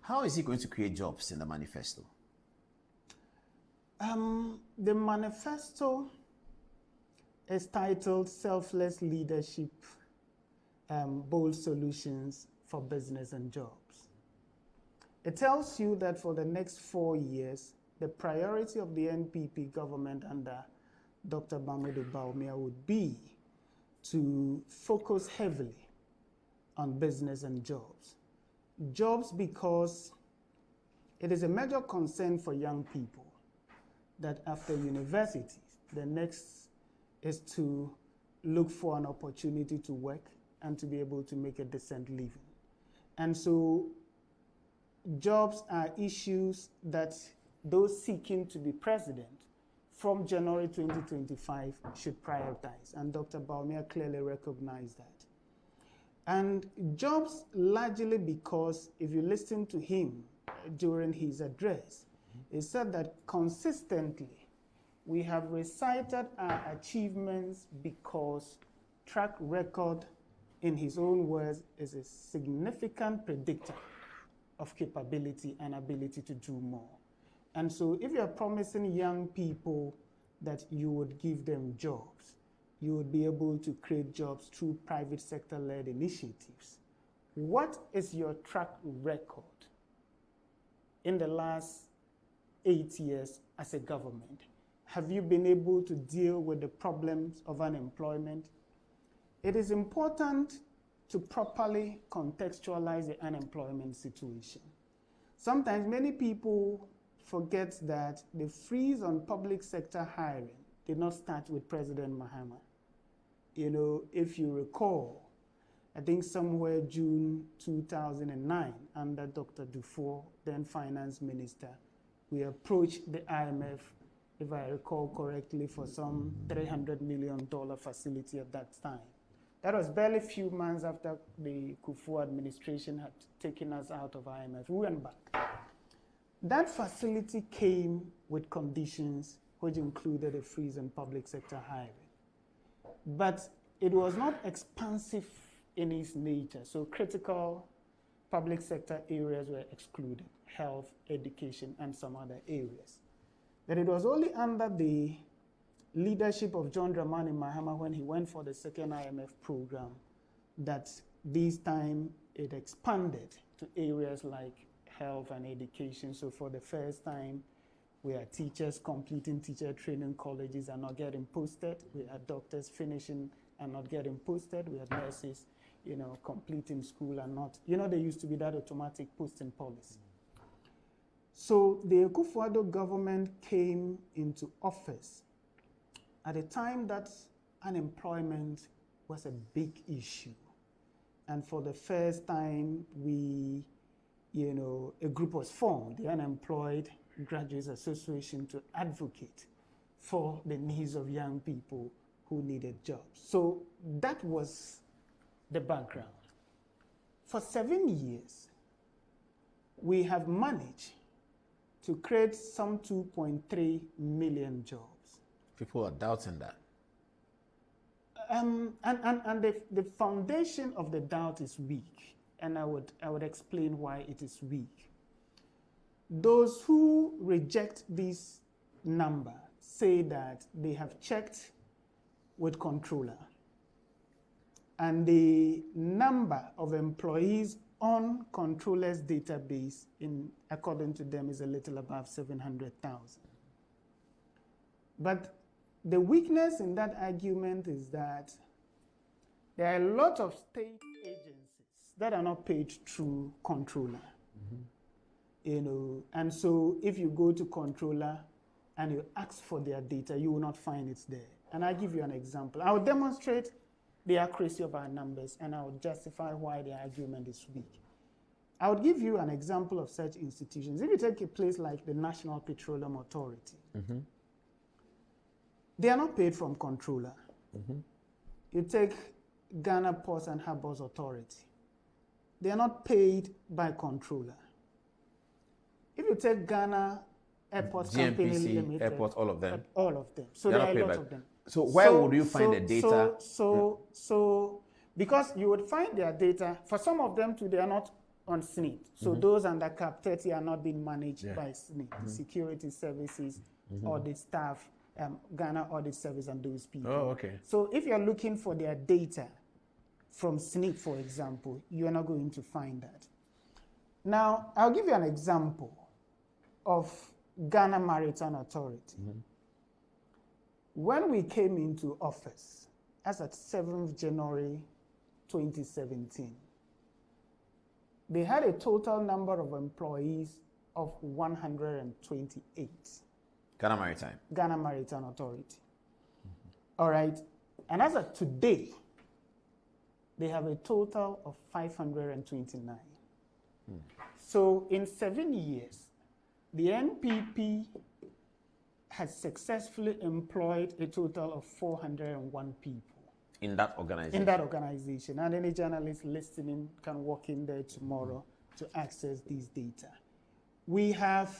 How is he going to create jobs in the manifesto? The manifesto is titled Selfless Leadership, Bold Solutions for Business and Jobs. It tells you that for the next 4 years, the priority of the NPP government under Dr. Mahamudu Bawumia would be to focus heavily on business and jobs. Jobs because it is a major concern for young people that after university, the next is to look for an opportunity to work and to be able to make a decent living. And so jobs are issues that those seeking to be president from January 2025 should prioritize. And Dr. Bawumia clearly recognized that. And jobs largely because if you listen to him during his address, he said that consistently we have recited our achievements because track record, in his own words, is a significant predictor of capability and ability to do more. And so if you're promising young people that you would give them jobs, you would be able to create jobs through private sector-led initiatives. What is your track record in the last 8 years as a government? Have you been able to deal with the problems of unemployment? It is important to properly contextualize the unemployment situation. Sometimes many people forget that the freeze on public sector hiring did not start with President Mahama. You know, if you recall, I think somewhere June 2009, under Dr. Dufour, then finance minister, we approached the IMF, if I recall correctly, for some $300 million facility at that time. That was barely a few months after the Kufuor administration had taken us out of IMF. We went back. That facility came with conditions which included a freeze on public sector hiring. But it was not expansive in its nature, so critical public sector areas were excluded, health, education, and some other areas. But it was only under the leadership of John Dramani Mahama when he went for the second IMF program that this time it expanded to areas like health and education. So for the first time, we had teachers completing teacher training colleges and not getting posted. We had doctors finishing and not getting posted. We had nurses, you know, completing school and not, you know, there used to be that automatic posting policy. So the Akufo-Addo government came into office at a time that unemployment was a big issue. And for the first time, a group was formed, the Unemployed Graduates Association, to advocate for the needs of young people who needed jobs. So that was the background. For 7 years, we have managed to create some 2.3 million jobs. People are doubting that. And the foundation of the doubt is weak, and I would explain why it is weak. Those who reject this number say that they have checked with controller, and the number of employees on controller's database, according to them, is a little above 700,000. But the weakness in that argument is that there are a lot of state agencies that are not paid through controller. And so if you go to controller and you ask for their data, you will not find it there. And I'll give you an example. I will demonstrate the accuracy of our numbers, and I will justify why the argument is weak. I would give you an example of such institutions. If you take a place like the National Petroleum Authority, they are not paid from controller. You take Ghana Ports and Harbors Authority. They are not paid by controller. If you take Ghana Airport Company Limited, Airport, all of them. All of them. So there are a lot of them. So where would you find the data? So because you would find their data, for some of them too, they are not on SNIT. So those under Cap 30 are not being managed by SNIT, the security services, audit staff, Ghana Audit Service, and those people. Oh, okay. So if you're looking for their data from SNIT, for example, you're not going to find that. Now, I'll give you an example of Ghana Maritime Authority. When we came into office, as at 7th January 2017, they had a total number of employees of 128. Ghana Maritime. Ghana Maritime Authority. All right. And as of today, they have a total of 529. So in 7 years, the NPP has successfully employed a total of 401 people. In that organization? In that organization. And any journalist listening can walk in there tomorrow to access these data. We have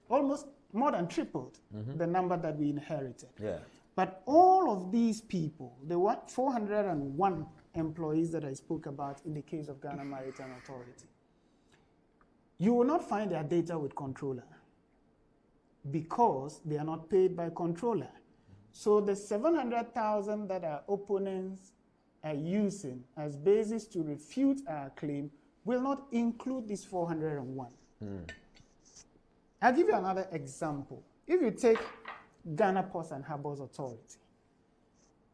almost more than tripled the number that we inherited. Yeah. But all of these people, the 401 employees that I spoke about in the case of Ghana Maritime Authority, you will not find their data with controller because they are not paid by controller. So the 700,000 that our opponents are using as basis to refute our claim will not include this 401. I'll give you another example. If you take Ghana Ports and Harbours Authority,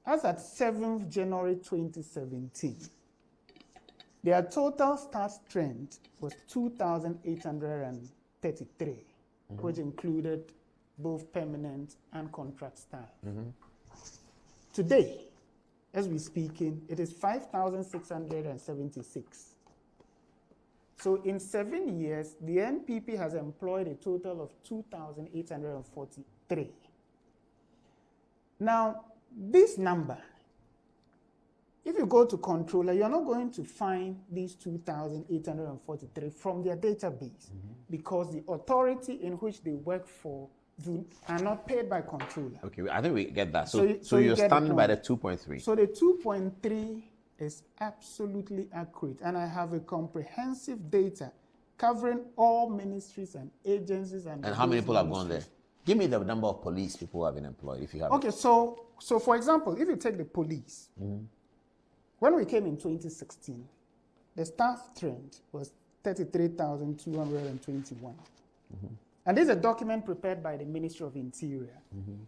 as at 7th January 2017, their total staff strength was 2,833, which included both permanent and contract staff. Today, as we're speaking, it is 5,676. So in 7 years, the NPP has employed a total of 2,843. Now, this number, if you go to controller, you're not going to find these 2,843 from their database because the authority in which they work for are not paid by controller. Okay, I think we get that. So you you're get standing by the 2.3. So the 2.3 is absolutely accurate, and I have a comprehensive data covering all ministries and agencies and how many people have gone there? Give me the number of police people who have been employed, if you have. Okay, so for example, if you take the police, when we came in 2016, the staff strength was 33,221. And this is a document prepared by the Ministry of Interior,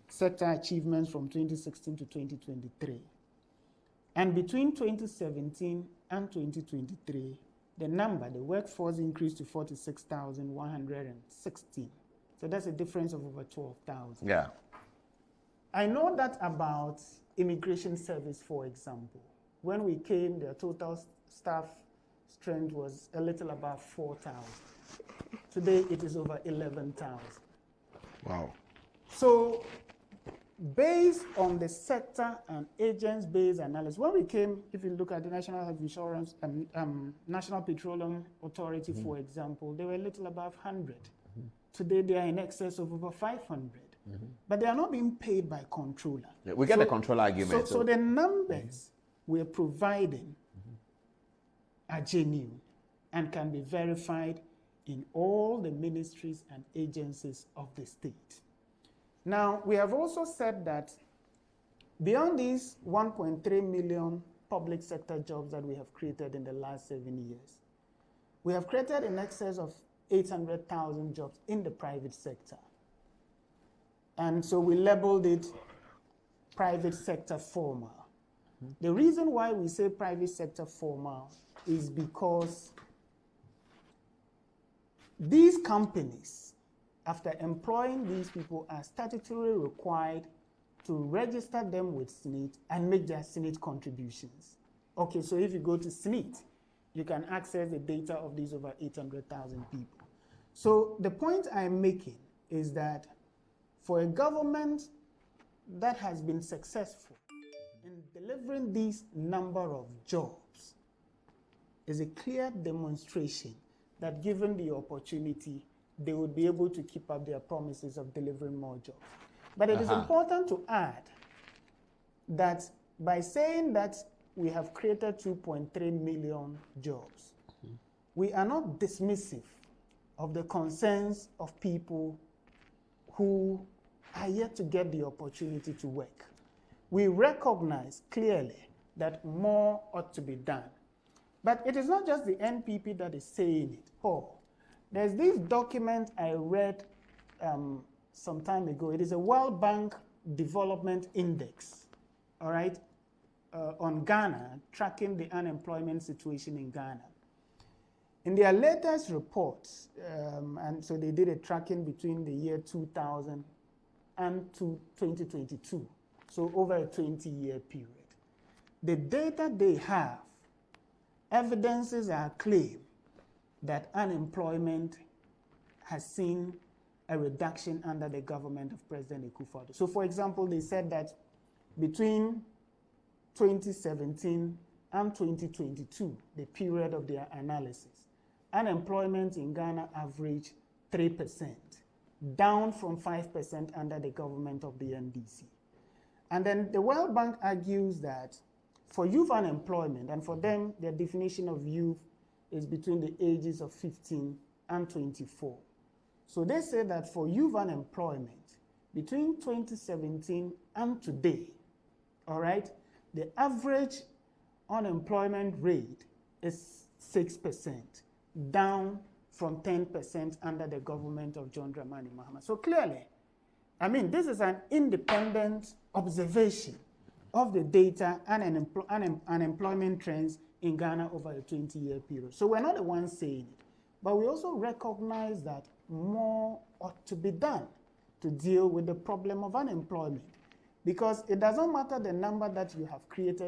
sector achievements from 2016 to 2023. And between 2017 and 2023, the workforce increased to 46,116. So that's a difference of over 12,000. Yeah. I know that about Immigration Service, for example. When we came, their total staff strength was a little above 4,000. Today, it is over 11,000. Wow. So, based on the sector and agents-based analysis, when we came, if you look at the National Health Insurance, National Petroleum Authority, for example, they were a little above 100. Today, they are in excess of over 500. But they are not being paid by controller. Yeah, we get the controller argument. So the numbers we're providing are genuine and can be verified in all the ministries and agencies of the state. Now, we have also said that beyond these 1.3 million public sector jobs that we have created in the last 7 years, we have created in excess of 800,000 jobs in the private sector. And so we labeled it private sector formal. The reason why we say private sector formal is because these companies, after employing these people, are statutorily required to register them with SNIT and make their SNIT contributions. Okay, so if you go to SNIT, you can access the data of these over 800,000 people. So the point I'm making is that for a government that has been successful in delivering these number of jobs, is a clear demonstration that given the opportunity, they would be able to keep up their promises of delivering more jobs. But it is important to add that by saying that we have created 2.3 million jobs. We are not dismissive of the concerns of people who are yet to get the opportunity to work. We recognize clearly that more ought to be done. But it is not just the NPP that is saying it. Paul, there's this document I read some time ago. It is a World Bank Development Index, all right, on Ghana, tracking the unemployment situation in Ghana. In their latest reports, and so they did a tracking between the year 2000 and to 2022, so over a 20-year period. The data they have evidences our claim that unemployment has seen a reduction under the government of President Akufo-Addo. So, for example, they said that between 2017 and 2022, the period of their analysis, unemployment in Ghana averaged 3%, down from 5% under the government of the NDC. And then the World Bank argues that for youth unemployment, and for them, their definition of youth is between the ages of 15 and 24. So they say that for youth unemployment, between 2017 and today, all right, the average unemployment rate is 6%, down from 10% under the government of John Dramani Mahama. So clearly, I mean, this is an independent observation of the data and unemployment trends in Ghana over a 20-year period. So we're not the ones saying it, but we also recognize that more ought to be done to deal with the problem of unemployment, because it doesn't matter the number that you have created